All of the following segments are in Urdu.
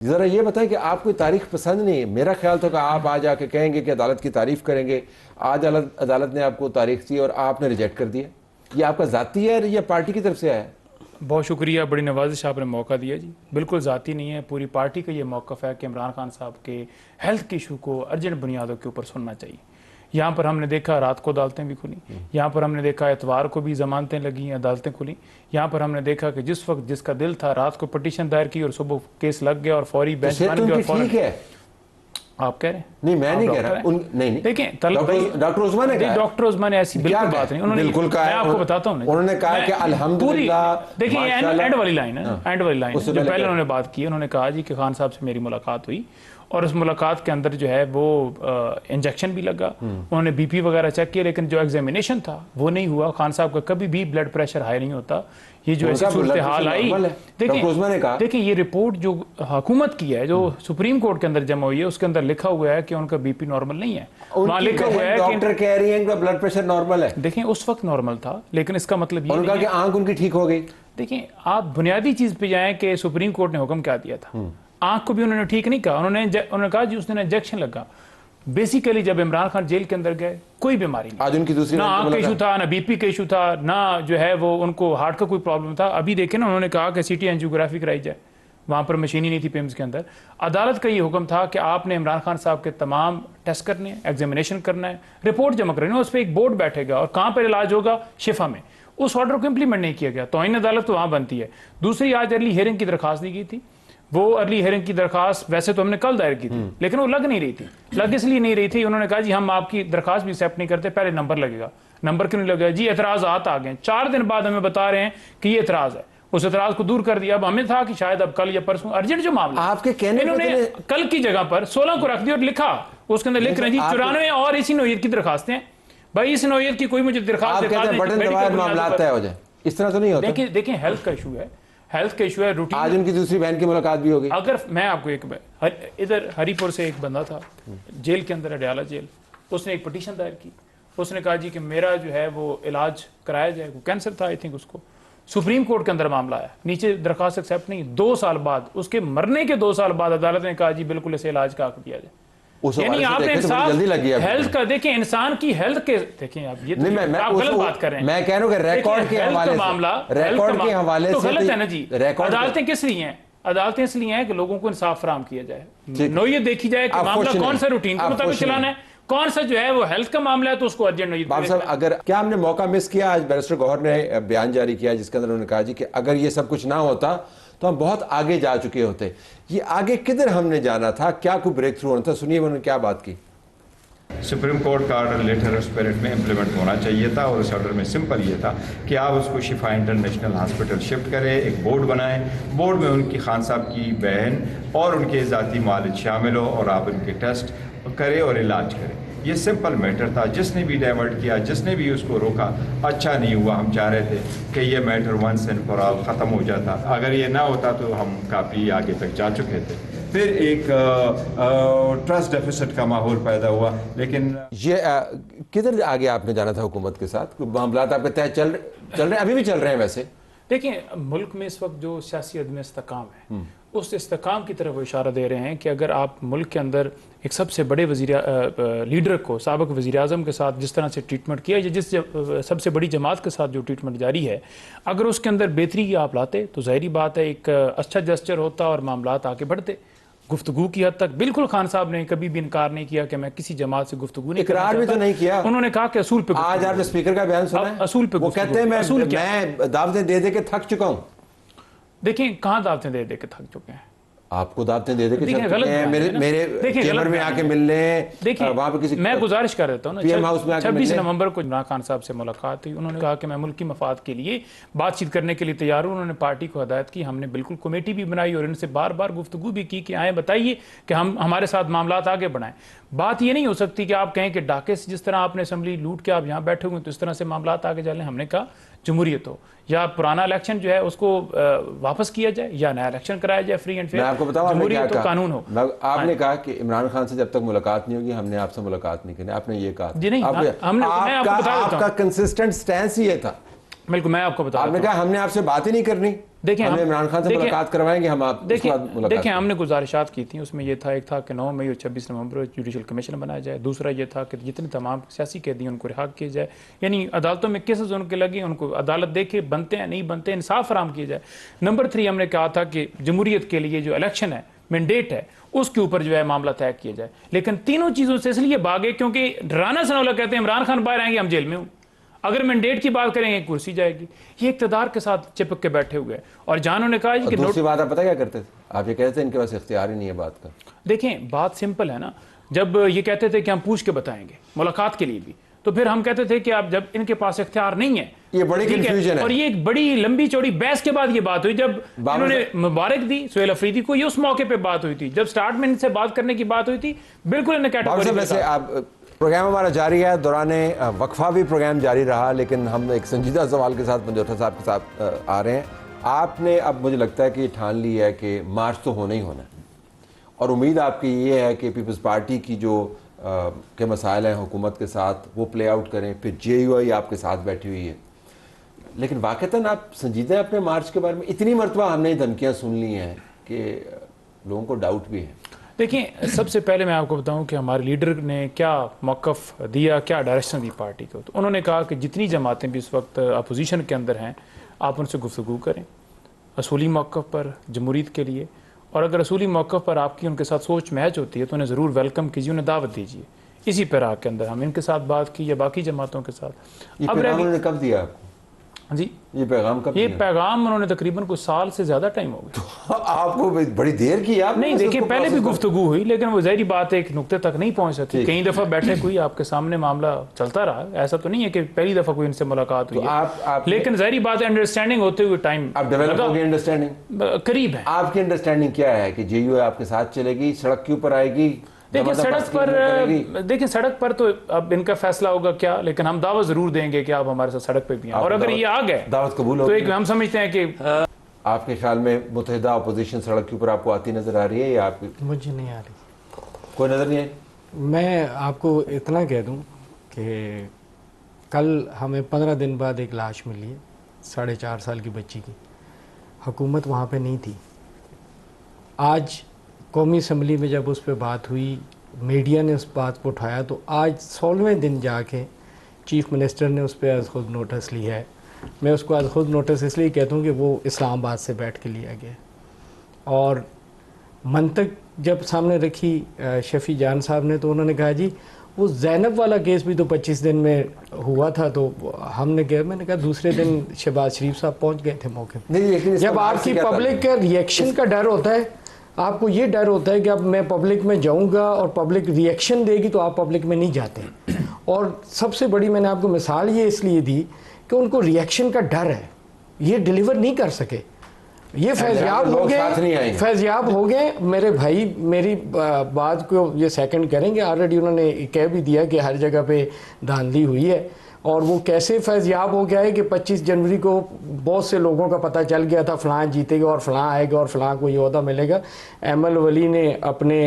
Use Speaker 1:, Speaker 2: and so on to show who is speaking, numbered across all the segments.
Speaker 1: ذرا یہ بتائیں کہ آپ کوئی تاریخ پسند نہیں ہے؟ میرا خیال تھا کہ آپ آج آ کے کہیں گے کہ عدالت کی تعریف کریں گے. آج عدالت نے آپ کو تاریخ دی اور آپ نے ریجیکٹ کر دیا. یہ آپ کا ذاتی ہے یا پارٹی کی طرف سے آیا ہے؟
Speaker 2: بہت شکریہ, بڑی نوازش آپ نے موقع دیا جی. بالکل ذاتی نہیں ہے, پوری پارٹی کا یہ موقف ہے کہ عمران خان صاحب کے ہیلتھ کے ایشو کو ارجنٹ بنیادوں کے اوپر سننا چاہیے. یہاں پر ہم نے دیکھا رات کو عدالتیں بھی کھلیں, یہاں پر ہم نے دیکھا اتوار کو بھی ضمانتیں لگیں, عدالتیں کھلیں. یہاں پر ہم نے دیکھا کہ جس وقت جس کا دل تھا رات کو پٹیشن دائر کی اور صبح کیس لگ گیا اور فوری بینچ بن گیا. اور
Speaker 1: ٹھیک ہے,
Speaker 2: آپ کہہ رہے ہیں؟
Speaker 1: نہیں میں نہیں کہہ رہا. نہیں
Speaker 2: دیکھیں
Speaker 1: ڈاکٹر عثمان نے کہا,
Speaker 2: ڈاکٹر عثمان نے ایسی بالکل بات نہیں,
Speaker 1: بالکل کہا.
Speaker 2: میں آپ کو بتاتا ہوں,
Speaker 1: انہوں نے کہا کہ الحمدللہ.
Speaker 2: دیکھیں یہ اینڈ والی لائن ہے, اینڈ والی لائن جو پہلے انہوں نے بات کی. انہوں نے کہا جی کہ خان صاحب سے میری ملاقات ہوئی اور اس ملاقات کے اندر جو ہے وہ انجیکشن بھی لگا, انہوں نے بی پی وغیرہ چیک کیا, لیکن جو ایگزامینیشن تھا وہ نہیں ہوا. خان صاحب کا کبھی بھی بلڈ پریشر ہائی نہیں ہوتا. یہ جو ایسی صورتحال آئی, دیکھیں یہ رپورٹ جو حکومت کی ہے جو سپریم کورٹ کے اندر جمع ہوئی ہے اس کے اندر لکھا ہوا ہے کہ ان کا بی پی نارمل نہیں ہے. وہاں لکھا ہوا ہے کہ
Speaker 1: ڈاکٹر کہہ رہی ہیں کہ بلڈ پریشر نارمل ہے.
Speaker 2: دیکھیں اس وقت نارمل تھا, لیکن اس کا مطلب یہ
Speaker 1: نہیں کہ آنکھ ان کی ٹھیک ہو گئی.
Speaker 2: دیکھیں آپ بنیادی چیز پہ جائیں کہ سپریم کورٹ نے حکم کیا دیا تھا. آنکھ کو بھی انہوں نے ٹھیک نہیں کہا, انہوں نے کہا جی اس نے انجیکشن لگا. بیسیکلی جب عمران خان جیل کے اندر گئے کوئی بیماری نہیں,
Speaker 1: آج ان کی دوسری
Speaker 2: نہ آنکھ کا ایشو تھا, نہ بی پی کا ایشو تھا, نہ جو ہے وہ ان کو ہارٹ کا کوئی پرابلم تھا. ابھی دیکھیں نا, انہوں نے کہا کہ سی ٹی اینجیوگرافی کرائی جائے, وہاں پر مشین ہی نہیں تھی پیمز کے اندر. عدالت کا یہ حکم تھا کہ آپ نے عمران خان صاحب کے تمام ٹیسٹ کرنے ہیں, ایگزامینیشن کرنا ہے, رپورٹ جمع کرنی ہے. اس پہ ایک بورڈ بیٹھے گا اور کہاں پر علاج ہوگا, شفا میں. اس آرڈر کو امپلیمنٹ نہیں کیا گیا, توہین عدالت تو وہاں بنتی ہے. دوسری آج ارلی ہیئرنگ کی درخواست دی گئی تھی. وہ ارلی ہیئرنگ کی درخواست ویسے تو ہم نے کل دائر کی تھی, لیکن وہ لگ نہیں رہی تھی. لگ اس لیے نہیں رہی تھی, انہوں نے کہا جی ہم آپ کی درخواست بھی ایکسیپٹ نہیں کرتے, پہلے نمبر لگے گا. نمبر کیوں نہیں لگا جی؟ اعتراضات آ گئے. 4 دن بعد ہمیں بتا رہے ہیں کہ یہ اعتراض ہے. اس اعتراض کو دور کر دیا. اب ہمیں تھا کہ شاید اب کل یا پرسوں ارجنٹ جو معاملہ
Speaker 1: آپ کے کہنے
Speaker 2: انہوں نے کل کی جگہ پر 16 کو رکھ دیا اور لکھا اس کے اندر لکھ رہے ہیں جی 94 اور اسی نوعیت کی درخواستیں. بھائی اس نوعیت کی کوئی مجھے درخواست دکھا دیں,
Speaker 1: معاملات طے ہو جائے. اس طرح تو نہیں ہوتا.
Speaker 2: دیکھیں ہیلتھ کا ایشو ہے, ہیلتھ کا ایشو ہے. روٹین
Speaker 1: آج ان کی دوسری بہن کی ملاقات بھی ہوگی.
Speaker 2: اگر میں آپ کو ایک ادھر ہری پور سے ایک بندہ تھا جیل کے اندر, اڈیالہ جیل, اس نے ایک پٹیشن دائر کی. اس نے کہا جی کہ میرا جو ہے وہ علاج کرایا جائے. وہ کینسر تھا آئی تھنک اس کو. سپریم کورٹ کے اندر معاملہ آیا, نیچے درخواست ایکسیپٹ نہیں. 2 سال بعد, اس کے مرنے کے 2 سال بعد عدالت نے کہا جی بالکل اسے علاج کا حق دیا جائے. یعنی آپ نے انصاف ہیلتھ کا دیکھیں, انسان کی ہیلتھ کے دیکھیں. آپ یہ آپ غلط بات کر رہے ہیں.
Speaker 1: میں کہہ رہا ہوں کہ ریکارڈ کے حوالے سے
Speaker 2: غلط ہے نا جی. عدالتیں کس لیے ہیں؟ عدالتیں اس لیے ہیں کہ لوگوں کو انصاف فراہم کیا جائے, نوعیت دیکھی جائے کہ معاملہ کون سا روٹین کے مطابق چلانا ہے, کون سا جو ہے وہ ہیلتھ کا معاملہ ہے تو اس کو ارجنٹ نوعیت.
Speaker 1: باب صاحب اگر کیا ہم نے موقع مس کیا؟ آج بیرسٹر گوہر نے بیان جاری کیا جس کے اندر انہوں نے کہا جی کہ اگر یہ سب کچھ نہ ہوتا تو ہم بہت آگے جا چکے ہوتے. یہ آگے کدھر ہم نے جانا تھا, کیا کوئی بریک تھرو ہونا تھا؟ سنیے انہوں نے کیا بات کی.
Speaker 3: سپریم کورٹ کا آرڈر لیٹر اسپرٹ میں امپلیمنٹ ہونا چاہیے تھا, اور اس آرڈر میں سمپل یہ تھا کہ آپ اس کو شفا انٹرنیشنل ہاسپٹل شفٹ کریں, ایک بورڈ بنائیں, بورڈ میں ان کی خان صاحب کی بہن اور ان کے ذاتی معالج شامل ہو اور آپ ان کے ٹیسٹ کریں اور علاج کریں. یہ سمپل میٹر تھا. جس نے بھی ڈائیورٹ کیا, جس نے بھی اس کو روکا, اچھا نہیں ہوا. ہم چاہ رہے تھے کہ یہ matter once and for all ختم ہو جاتا. اگر یہ نہ ہوتا تو ہم کافی آگے تک جا چکے تھے. پھر ایک ٹرسٹ ڈیفیسٹ کا ماحول پیدا ہوا. لیکن
Speaker 1: یہ کدھر آگے آپ نے جانا تھا حکومت کے ساتھ؟ معاملات آپ کے طے چل رہے ہیں, ابھی بھی چل رہے ہیں ویسے؟
Speaker 2: دیکھیں ملک میں اس وقت جو سیاسی عدم استحکام ہے, اس استحکام کی طرف وہ اشارہ دے رہے ہیں کہ اگر آپ ملک کے اندر ایک سب سے بڑے لیڈر کو, سابق وزیر اعظم کے ساتھ جس طرح سے ٹریٹمنٹ کیا, یا جس سب سے بڑی جماعت کے ساتھ جو ٹریٹمنٹ جاری ہے, اگر اس کے اندر بہتری آپ لاتے تو ظاہری بات ہے ایک اچھا جسچر ہوتا اور معاملات آگے بڑھتے. گفتگو کی حد تک بالکل خان صاحب نے کبھی بھی انکار نہیں کیا کہ میں کسی جماعت سے گفتگو نہیں
Speaker 1: اقرار بھی تو نہیں کیا.
Speaker 2: انہوں نے کہا کہ اصول پہ.
Speaker 1: آج آپ نے اسپیکر کا بیان سنا ہے,
Speaker 2: اصول پہ
Speaker 1: وہ کہتے ہیں میں دعوتیں دے دے کے تھک چکا ہوں.
Speaker 2: دیکھیں کہاں دعوتیں دے دے کے تھک چکے ہیں؟
Speaker 1: آپ کو دعوتیں دے دے کے میرے چیمبر میں آ کے مل لیں. وہاں پہ کسی
Speaker 2: میں گزارش کر دیتا ہوں نا, 26 نومبر کو عمران خان صاحب سے ملاقات ہوئی. انہوں نے کہا کہ میں ملک کی مفاد کے لیے بات چیت کرنے کے لیے تیار ہوں. انہوں نے پارٹی کو ہدایت کی, ہم نے بالکل کمیٹی بھی بنائی اور ان سے بار بار گفتگو بھی کی کہ آئیں بتائیے کہ ہم ہمارے ساتھ معاملات آگے بڑھائیں. بات یہ نہیں ہو سکتی کہ آپ کہیں کہ ڈاکے سے جس طرح آپ نے اسمبلی لوٹ کے آپ یہاں بیٹھے ہوئے تو اس طرح سے معاملات آگے چلیں. ہم نے کہا جمہوریت ہو, یا پرانا الیکشن جو ہے اس کو واپس کیا جائے یا نیا الیکشن کرایا جائے فری اینڈ فیئر.
Speaker 1: میں آپ کو بتاؤں
Speaker 2: جمہوریت ہو, قانون ہو.
Speaker 1: آپ نے کہا کہ عمران خان سے جب تک ملاقات نہیں ہوگی ہم نے آپ سے ملاقات نہیں کرنی. آپ نے یہ کہا
Speaker 2: جی نہیں,
Speaker 1: آپ کا کنسسٹنٹ سٹینس ہی یہ تھا.
Speaker 2: بالکل میں آپ کو بتا,
Speaker 1: آپ نے کہا ہم نے آپ سے بات ہی نہیں کرنی.
Speaker 2: دیکھیں
Speaker 1: ہم عمران خان سے ملاقات کروائیں گے ہم آپ
Speaker 2: دیکھیں ہم نے گزارشات کی تھیں، اس میں یہ تھا، ایک تھا کہ 9 مئی اور 26 نومبر جوڈیشل کمیشن بنایا جائے، دوسرا یہ تھا کہ جتنے تمام سیاسی قیدی ان کو رہا کیا جائے، یعنی عدالتوں میں کیسز ان کے لگے ان کو عدالت دیکھے بنتے ہیں نہیں بنتے، انصاف فراہم کیا جائے۔ نمبر 3 ہم نے کہا تھا کہ جمہوریت کے لیے جو الیکشن ہے، مینڈیٹ ہے، اس کے اوپر جو ہے معاملہ طے کیا جائے۔ لیکن تینوں چیزوں سے اس لیے بھاگے کیونکہ رانا ثناءاللہ کہتے ہیں عمران خان باہر آئیں گے ہم جیل میں ہوں، اگر مینڈیٹ کی بات کریں گے کرسی جائے گی، یہ اقتدار کے ساتھ چپک کے بیٹھے ہوئے ہیں۔ اور جہاں انہوں نے کہا کہ
Speaker 1: دوسری بات آپ پتہ کیا کرتے تھے، آپ یہ کہتے تھے ان کے پاس اختیار ہی نہیں ہے بات کا۔
Speaker 2: دیکھیں بات سمپل ہے نا، جب یہ کہتے تھے کہ ہم پوچھ کے بتائیں گے ملاقات کے لیے بھی، تو پھر ہم کہتے تھے کہ آپ جب ان کے پاس اختیار نہیں ہے،
Speaker 1: یہ بڑی کنفیوژن ہے،
Speaker 2: اور یہ ایک بڑی لمبی چوڑی بحث کے بعد یہ بات ہوئی، جب انہوں نے مبارک دی سہیل افریدی کو، یہ اس موقع پہ بات ہوئی تھی، جب سٹارٹ میں ان سے بات کرنے کی بات ہوئی تھی، بالکل انہیں کیٹیگوری
Speaker 1: ویسے آپ پروگرام ہمارا جاری ہے، دوران وقفہ بھی پروگرام جاری رہا، لیکن ہم ایک سنجیدہ سوال کے ساتھ منجوٹا صاحب کے ساتھ آ رہے ہیں۔ آپ نے اب مجھے لگتا ہے کہ یہ ٹھان لی ہے کہ مارچ تو ہونا ہی ہونا ہے، اور امید آپ کی یہ ہے کہ پیپلز پارٹی کی جو کے مسائل ہیں حکومت کے ساتھ وہ پلے آؤٹ کریں، پھر JUI آپ کے ساتھ بیٹھی ہوئی ہے، لیکن واقعتاً آپ سنجیدہ ہیں اپنے مارچ کے بارے میں؟ اتنی مرتبہ ہم نے دھمکیاں سن لی ہیں کہ لوگوں کو ڈاؤٹ بھی ہے۔
Speaker 2: دیکھیں سب سے پہلے میں آپ کو بتاؤں کہ ہمارے لیڈر نے کیا موقف دیا، کیا ڈائریکشن دی پارٹی کو، تو انہوں نے کہا کہ جتنی جماعتیں بھی اس وقت اپوزیشن کے اندر ہیں آپ ان سے گفتگو کریں اصولی موقف پر جمہوریت کے لیے، اور اگر اصولی موقف پر آپ کی ان کے ساتھ سوچ میچ ہوتی ہے تو انہیں ضرور ویلکم کیجیے، انہیں دعوت دیجیے۔ اسی پیراگ کے اندر ہم ان کے ساتھ بات کی یا باقی جماعتوں کے ساتھ۔
Speaker 1: یہ پیغام انہوں نے کب دیا آپ کو؟
Speaker 2: جی
Speaker 1: یہ پیغام کب؟
Speaker 2: یہ پیغام انہوں نے تقریباً کچھ سال سے زیادہ ٹائم ہو گیا۔
Speaker 1: آپ کو بڑی دیر کی آپ
Speaker 2: نہیں دیکھیں پہلے بھی گفتگو ہوئی، لیکن وہ ظاہری بات ہے ایک نقطے تک نہیں پہنچ سکی، کئی دفعہ بیٹھے کوئی آپ کے سامنے معاملہ چلتا رہا، ایسا تو نہیں ہے کہ پہلی دفعہ کوئی ان سے ملاقات ہوئی ہے، لیکن ظاہری بات ہے انڈرسٹینڈنگ ہوتے ہوئے ٹائم
Speaker 1: آپ ڈیولپ ہوگی، انڈرسٹینڈنگ
Speaker 2: قریب ہے۔
Speaker 1: آپ کی انڈرسٹینڈنگ کیا ہے کہ JUI آپ کے ساتھ چلے گی، سڑک کے اوپر آئے گی؟
Speaker 2: دیکھیں سڑک پر تو اب ان کا فیصلہ ہوگا کیا، لیکن ہم دعوت ضرور دیں گے کہ آپ ہمارے ساتھ سڑک پہ بھی ہیں، اور اگر یہ آ گئے
Speaker 1: دعوت قبول
Speaker 2: تو ایک ہم سمجھتے ہیں کہ
Speaker 1: آپ کے خیال میں متحدہ اپوزیشن سڑک کے اوپر آپ کو آتی نظر آ رہی ہے یا آپ
Speaker 4: مجھے نہیں آ رہی،
Speaker 1: کوئی نظر نہیں آئی؟
Speaker 4: میں آپ کو اتنا کہہ دوں کہ کل ہمیں 15 دن بعد ایک لاش ملی ہے 4.5 سال کی بچی کی، حکومت وہاں پہ نہیں تھی۔ آج قومی اسمبلی میں جب اس پہ بات ہوئی، میڈیا نے اس بات کو اٹھایا، تو آج 16ویں دن جا کے چیف منسٹر نے اس پہ از خود نوٹس لیا ہے۔ میں اس کو از خود نوٹس اس لیے کہتا ہوں کہ وہ اسلام آباد سے بیٹھ کے لیا گیا، اور منطق جب سامنے رکھی شفیع جان صاحب نے تو انہوں نے کہا جی وہ زینب والا کیس بھی تو 25 دن میں ہوا تھا، تو ہم نے کہا، میں نے کہا دوسرے دن شہباز شریف صاحب پہنچ گئے تھے موقع پہ۔ جب آپ کی پبلک کا ریئیکشن کا ڈر ہوتا ہے، آپ کو یہ ڈر ہوتا ہے کہ اب میں پبلک میں جاؤں گا اور پبلک ریئیکشن دے گی تو آپ پبلک میں نہیں جاتے، اور سب سے بڑی میں نے آپ کو مثال یہ اس لیے دی کہ ان کو ریئیکشن کا ڈر ہے، یہ ڈیلیور نہیں کر سکے، یہ فیضیاب ہو گئے میرے بھائی، میری بات کو یہ سیکنڈ کریں گے، آلریڈی انہوں نے کہہ بھی دیا کہ ہر جگہ پہ دھاندلی ہوئی ہے، اور وہ کیسے فیضیاب ہو گیا ہے کہ 25 جنوری کو بہت سے لوگوں کا پتہ چل گیا تھا فلاں جیتے گا اور فلاں آئے گا اور فلاں کو یہ عہدہ ملے گا۔ احمد ولی نے اپنے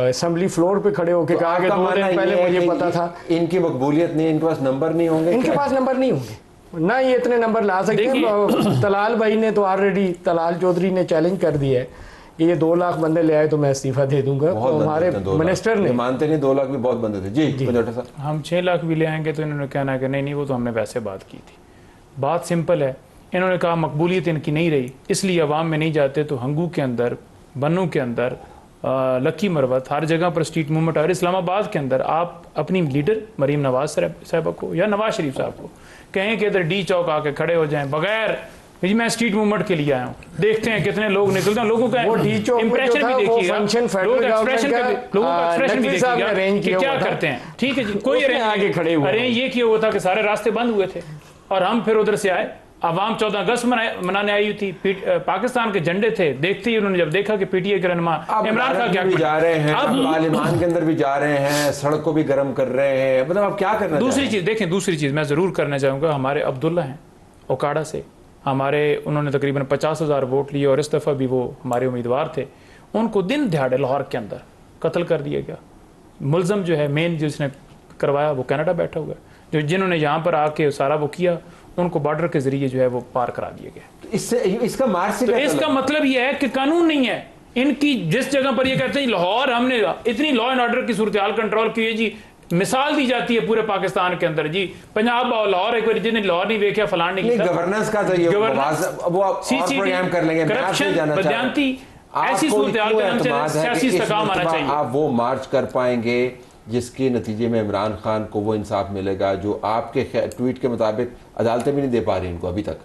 Speaker 4: اسمبلی فلور پہ کھڑے ہو کے کہا کہ 2 دن پہلے مجھے پتا تھا۔
Speaker 1: ان کی مقبولیت نہیں، ان کے پاس نمبر نہیں ہوں گے،
Speaker 4: ان کے پاس نمبر نہیں ہوں گے، نہ یہ اتنے نمبر لا سکتے ہیں۔ طلال بھائی نے تو آلریڈی، طلال چودھری نے چیلنج کر دیا ہے کہ یہ 2 لاکھ بندے لے آئے تو میں استعفیٰ دے دوں گا، ہمارے منسٹر نے
Speaker 1: مانتے نہیں، 2 لاکھ بھی بہت بندے تھے۔ جی
Speaker 2: ہم 6 لاکھ بھی لے آئیں گے تو انہوں نے کہنا ہے کہ نہیں وہ تو ہم نے ویسے بات کی تھی۔ بات سمپل ہے، انہوں نے کہا مقبولیت ان کی نہیں رہی اس لیے عوام میں نہیں جاتے، تو ہنگو کے اندر، بنو کے اندر، لکی مروت، ہر جگہ پر اسٹریٹ موومنٹ، اور اسلام آباد کے اندر آپ اپنی لیڈر مریم نواز صاحبہ کو یا نواز شریف صاحب کو کہیں کہ ادھر ڈی چوک آ کے کھڑے ہو جائیں بغیر جی میں اسٹریٹ موومنٹ کے لیے آیا ہوں، دیکھتے ہیں کتنے لوگ نکلتے ہیں، لوگوں کا امپریشن بھی دیکھیے گا، لوگوں کا ایکسپریشن بھی دیکھیے گا کہ کیا کرتے ہیں۔ ٹھیک ہے جی، کوئی ارینج یہ کیا ہوا تھا کہ سارے راستے بند ہوئے تھے اور ہم پھر ادھر سے آئے، عوام 14 اگست منانے آئی تھی، پاکستان کے جھنڈے تھے، دیکھتے ہی انہوں نے جب دیکھا کہ پی ٹی اے کے رہنما عمران خان کیا
Speaker 1: جا رہے ہیں، پارلیمان کے اندر بھی جا رہے ہیں، سڑک کو بھی گرم کر رہے ہیں، مطلب آپ کیا کرنا؟
Speaker 2: دوسری چیز دیکھیں، دوسری چیز میں ضرور کرنا چاہوں گا، ہمارے عبداللہ ہیں اوکاڑا سے، ہمارے انہوں نے تقریباً 50,000 ووٹ لیے اور اس دفعہ بھی وہ ہمارے امیدوار تھے، ان کو دن دہاڑے لاہور کے اندر قتل کر دیا گیا۔ ملزم جو ہے مین جس نے کروایا وہ کینیڈا بیٹھا ہوا ہے، جنہوں نے یہاں پر آ کے سارا وہ کیا ان کو بارڈر کے ذریعے جو ہے وہ پار کرا دیا گیا.
Speaker 1: اس کا مارچ سے
Speaker 2: تو
Speaker 1: کیا
Speaker 2: اس کا
Speaker 1: تعلق؟
Speaker 2: مطلب یہ ہے کہ قانون نہیں ہے ان کی. جس جگہ پر یہ کہتے ہیں لاہور ہم نے اتنی لا اینڈ آرڈر کی صورتحال کنٹرول کی ہے جی, مثال دی جاتی ہے پورے پاکستان کے اندر جی, پنجاب اور لاہور ایک بار جن نے لاہور نہیں دیکھا فلان نہیں کیا.
Speaker 1: گورننس کا تو یہ وہ اور پروگرام کر لیں گے.
Speaker 2: کرپشن, بدیانتی, ایسی صورتحال کے ہم سیاسی استحکام آنا چاہیے.
Speaker 1: آپ وہ مارچ کر پائیں گے جس کے نتیجے میں عمران خان کو وہ انصاف ملے گا جو آپ کے ٹویٹ کے مطابق عدالتیں بھی نہیں دے پا رہی ان کو ابھی تک.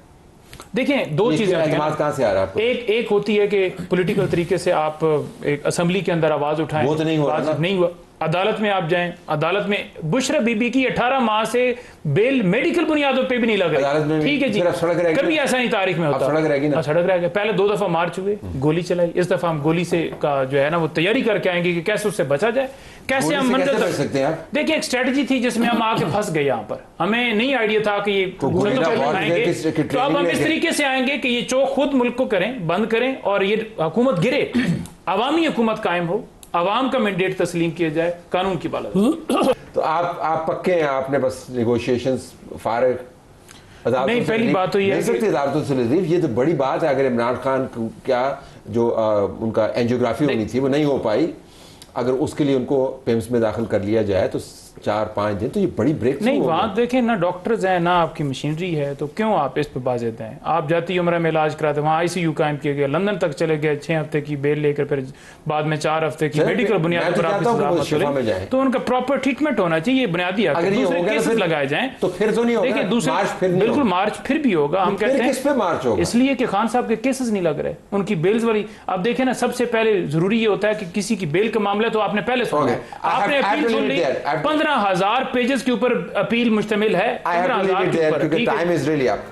Speaker 2: دیکھیں دو چیزیں
Speaker 1: اعتماد کہاں سے آ رہا ہے؟
Speaker 2: ایک ہوتی ہے کہ پولیٹیکل طریقے سے آپ ایک اسمبلی کے اندر آواز اٹھائیں,
Speaker 1: وہ تو نہیں ہو رہا,
Speaker 2: نہیں ہوا. عدالت میں آپ جائیں, عدالت میں بشرا بی بی کی 18 ماہ سے بیل میڈیکل بنیادوں پہ بھی نہیں لگ رہی. ٹھیک ہے جی, کبھی ایسا نہیں تاریخ میں ہوتا.
Speaker 1: سڑک رہ گئی نا,
Speaker 2: سڑک رہ گیا. پہلے 2 دفعہ مارچ ہوئے, گولی چلائی. اس دفعہ ہم گولی سے کا جو ہے نا وہ تیاری کر کے آئیں گے کہ کیسے اس سے بچا جائے, کیسے ہم منزل
Speaker 1: کر سکتے ہیں.
Speaker 2: دیکھیں ایک اسٹریٹجی تھی جس میں ہم آ کے پھنس گئے. یہاں پر ہمیں نہیں آئیڈیا تھا کہ یہ تو اب ہم اس طریقے سے آئیں گے کہ یہ چوک خود ملک کو کریں, بند کریں, اور یہ حکومت گرے, عوامی حکومت قائم ہو, عوام کا مینڈیٹ تسلیم کیا جائے, قانون کی بالادستی.
Speaker 1: تو آپ پکے ہیں, آپ نے بس نیگوشیشنز فارغ
Speaker 2: نہیں. پہلی بات تو یہ ہے
Speaker 1: کہ عدالتوں سے ریلیف, یہ تو بڑی بات ہے. اگر عمران خان کیا جو ان کا اینجیوگرافی ہونی تھی وہ نہیں ہو پائی, اگر اس کے لیے ان کو پیمز میں داخل کر لیا جائے تو 4-5 دن, تو یہ بڑی بریک
Speaker 2: نہیں. وہاں دیکھیں نہ ڈاکٹرز ہیں نہ آپ کی مشینری ہے, تو کیوں آپ اس پہ بازے دیں. آپ جاتی عمرہ میں علاج کراتے, وہاں آئی سی یو قائم کیا گیا, لندن تک چلے گئے 6 ہفتے کی بیل لے کر, پھر بعد میں 4 ہفتے کی میڈیکل بنیاد پر آپ تو ان کا پراپر ٹریٹمنٹ ہونا چاہیے. یہ بنیادی حق ہے. دوسرے کیسز لگائے جائیں
Speaker 1: تو پھر تو نہیں ہوگا.
Speaker 2: دیکھیں دوسرے بالکل مارچ پھر بھی ہوگا. ہم کہتے ہیں
Speaker 1: کس پہ مارچ ہوگا,
Speaker 2: اس لیے کہ خان صاحب کے کیسز نہیں لگ رہے, ان کی بیلز والی. اب دیکھیں نا, سب سے پہلے ضروری یہ ہوتا ہے کہ کسی کی بیل کا معاملہ تو آپ نے پہلے سنا, آپ نے اپیل سن لی. 15,000 پیجز کے اوپر اپیل مشتمل ہے. 15,000
Speaker 1: کیونکہ ٹائم از ریلی اپ.